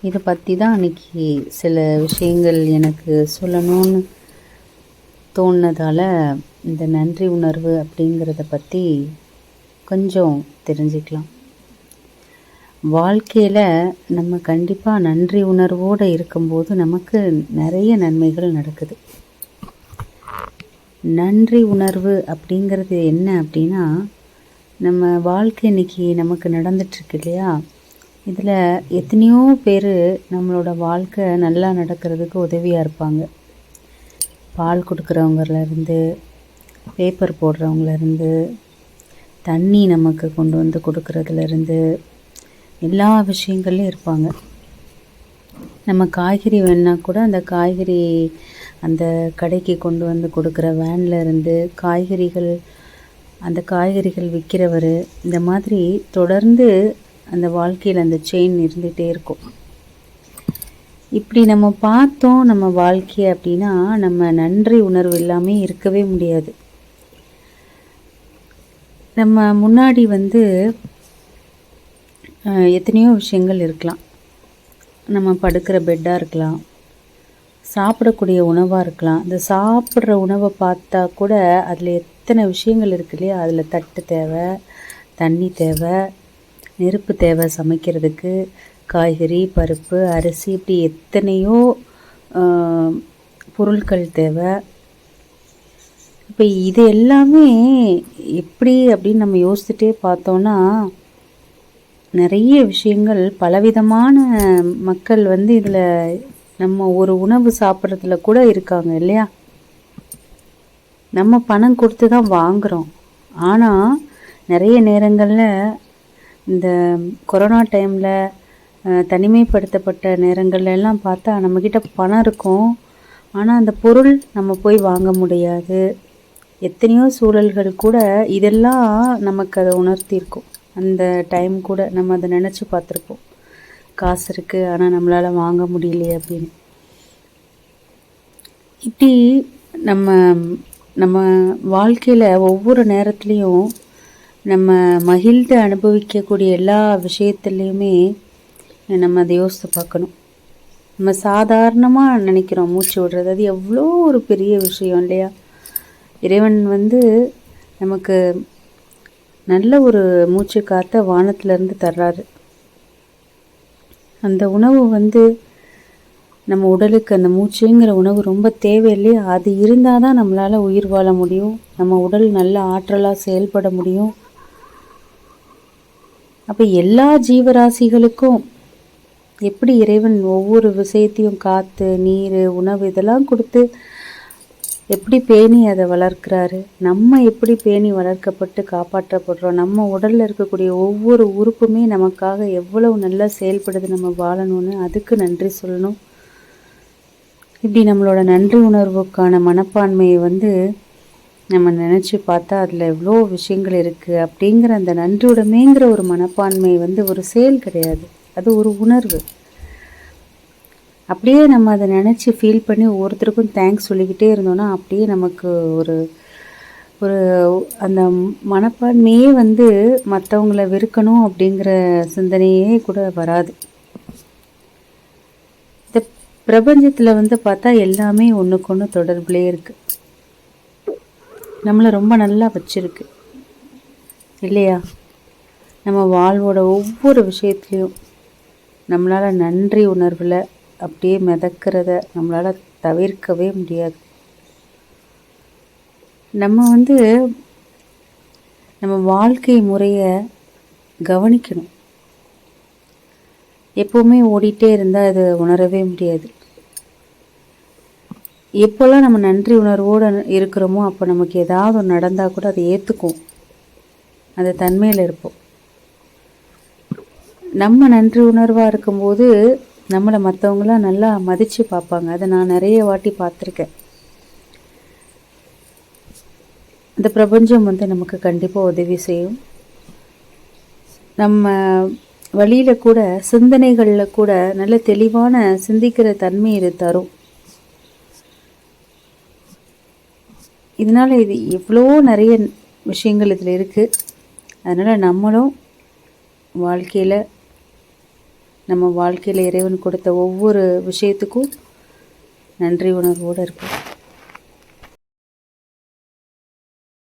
இதை பற்றி தான் அன்றைக்கி சில விஷயங்கள் எனக்கு சொல்லணும்னு தோணுனதால் இந்த நன்றி உணர்வு அப்படிங்கிறத பற்றி கொஞ்சம் தெரிஞ்சுக்கலாம். வாழ்க்கையில் நம்ம கண்டிப்பாக நன்றி உணர்வோடு இருக்கும்போது நமக்கு நிறைய நன்மைகள் நடக்குது. நன்றி உணர்வு அப்படிங்கிறது என்ன அப்படின்னா, நம்ம வாழ்க்கை இன்றைக்கி நமக்கு நடந்துட்டுருக்கு இல்லையா, இதில் எத்தனையோ பேர் நம்மளோட வாழ்க்கை நல்லா நடக்கிறதுக்கு உதவியாக இருப்பாங்க. பால் கொடுக்குறவங்கலேருந்து, பேப்பர் போடுறவங்கலேருந்து, தண்ணி நமக்கு கொண்டு வந்து கொடுக்குறதுலேருந்து எல்லா விஷயங்கள்லையும் இருப்பாங்க. நம்ம காய்கறி வேணுன்னா கூட அந்த காய்கறி அந்த கடைக்கு கொண்டு வந்து கொடுக்குற வேனில் இருந்து, அந்த காய்கறிகள் விற்கிறவர், இந்த மாதிரி தொடர்ந்து அந்த வாழ்க்கையில் அந்த செயின் இருந்துகிட்டே இருக்கும். இப்படி நம்ம பார்த்தோம் நம்ம வாழ்க்கையை அப்படின்னா, நம்ம நன்றி உணர்வு இல்லாமல் இருக்கவே முடியாது. நம்ம முன்னாடி எத்தனையோ விஷயங்கள் இருக்கலாம். நம்ம படுக்கிற பெட்டாக இருக்கலாம், சாப்பிடக்கூடிய உணவாக இருக்கலாம். அந்த சாப்பிட்ற உணவை பார்த்தா கூட அதில் எத்தனை விஷயங்கள் இருக்கு இல்லையா, அதில் தட்டு தேவை, தண்ணி தேவை, நெருப்பு தேவை சமைக்கிறதுக்கு, காய்கறி, பருப்பு, அரிசி, இப்படி எத்தனையோ பொருட்கள் தேவை. இப்போ இது எல்லாமே எப்படி அப்படின்னு நம்ம யோசிச்சுட்டே பார்த்தோன்னா, நிறைய விஷயங்கள் பலவிதமான மக்கள் இதில் நம்ம ஒரு உணவு சாப்பிட்றதுல கூட இருக்காங்க இல்லையா. நம்ம பணம் கொடுத்து தான் வாங்குகிறோம். ஆனால் நிறைய நேரங்களில் இந்த கொரோனா டைமில் தனிமைப்படுத்தப்பட்ட நேரங்கள்ல எல்லாம் பார்த்தா நம்மக்கிட்ட பணம் இருக்கும், ஆனால் அந்த பொருள் நம்ம போய் வாங்க முடியாது. எத்தனையோ சூழல்கள் கூட இதெல்லாம் நமக்கு அதை உணர்த்தியிருக்கும். அந்த டைம் கூட நம்ம அதை நினச்சி பார்த்துருப்போம், காசு இருக்குது ஆனால் நம்மளால் வாங்க முடியலையே அப்படின்னு. இப்படி நம்ம நம்ம வாழ்க்கையில் ஒவ்வொரு நேரத்துலேயும் நம்ம மகிழ்ந்து அனுபவிக்கக்கூடிய எல்லா விஷயத்துலேயுமே நம்ம அதை யோசித்து பார்க்கணும். நம்ம சாதாரணமாக நினைக்கிறோம் மூச்சு விடுறது, அது எவ்வளோ ஒரு பெரிய விஷயம் இல்லையா. இறைவன் நமக்கு நல்ல ஒரு மூச்சு காற்றை வானத்திலேருந்து தர்றாரு. அந்த உணவு நம்ம உடலுக்கு அந்த மூச்சுங்கிற உணவு ரொம்ப தேவையில்லையா. அது இருந்தால் தான் நம்மளால் உயிர் வாழ முடியும், நம்ம உடல் நல்ல ஆற்றலாக செயல்பட முடியும். அப்போ எல்லா ஜீவராசிகளுக்கும் எப்படி இறைவன் ஒவ்வொரு விஷயத்தையும் காற்று, நீர், உணவு இதெல்லாம் கொடுத்து எப்படி பேணி அதை வளர்க்குறாரு, நம்ம எப்படி பேணி வளர்க்கப்பட்டு காப்பாற்றப்படுறோம், நம்ம உடலில் இருக்கக்கூடிய ஒவ்வொரு உறுப்புமே நமக்காக எவ்வளவு நல்லா செயல்படுது நம்ம வாழணும்னு அதுக்கு நன்றி சொல்லணும். இப்படி நம்மளோட நன்றி உணர்வுக்கான மனப்பான்மையை நம்ம நினச்சி பார்த்தா அதில் எவ்வளோ விஷயங்கள் இருக்குது. அப்படிங்கிற அந்த நன்றியுடைமைங்கிற ஒரு மனப்பான்மை ஒரு செயல் கிடையாது, அது ஒரு உணர்வு. அப்படியே நம்ம அதை நினச்சி ஃபீல் பண்ணி ஒவ்வொருத்தருக்கும் தேங்க்ஸ் சொல்லிக்கிட்டே இருந்தோன்னா அப்படியே நமக்கு ஒரு ஒரு அந்த மனப்பான்மையே மற்றவங்கள வெறுக்கணும் அப்படிங்கிற சிந்தனையே கூட வராது. இந்த பிரபஞ்சத்தில் பார்த்தா எல்லாமே ஒன்றுக்கு ஒன்று தொடர்புலேயே இருக்குது, நம்மளை ரொம்ப நல்லா வச்சுருக்கு இல்லையா. நம்ம வாழ்வோட ஒவ்வொரு விஷயத்துலேயும் நம்மளால் நன்றி உணர்வில் அப்படியே மிதக்கிறத நம்மளால் தவிர்க்கவே முடியாது. நம்ம நம்ம வாழ்க்கை முறையை கவனிக்கணும். எப்போவுமே ஓடிட்டே இருந்தால் அதை உணரவே முடியாது. எப்போல்லாம் நம்ம நன்றி உணர்வோடு இருக்கிறோமோ அப்போ நமக்கு ஏதாவது ஒன்று நடந்தால் கூட அதை ஏற்றுக்குவோம், அந்த தன்மையில் இருப்போம். நம்ம நன்றி உணர்வாக இருக்கும்போது நம்மளை மற்றவங்களாம் நல்லா மதித்து பார்ப்பாங்க. அதை நான் நிறைய வாட்டி பார்த்துருக்கேன். இந்த பிரபஞ்சம் நமக்கு கண்டிப்பாக உதவி செய்யும். நம்ம வழியில் கூட சிந்தனைகளில் கூட நல்ல தெளிவான சிந்திக்கிற தன்மை இது தரும். இதனால் இது எவ்வளோ நிறைய விஷயங்கள் இதில் இருக்குது. அதனால் நம்மளும் வாழ்க்கையில் நம்ம வாழ்க்கையில் இறைவன் கொடுத்த ஒவ்வொரு விஷயத்துக்கும் நன்றி உணர்வோடு இருப்போம்.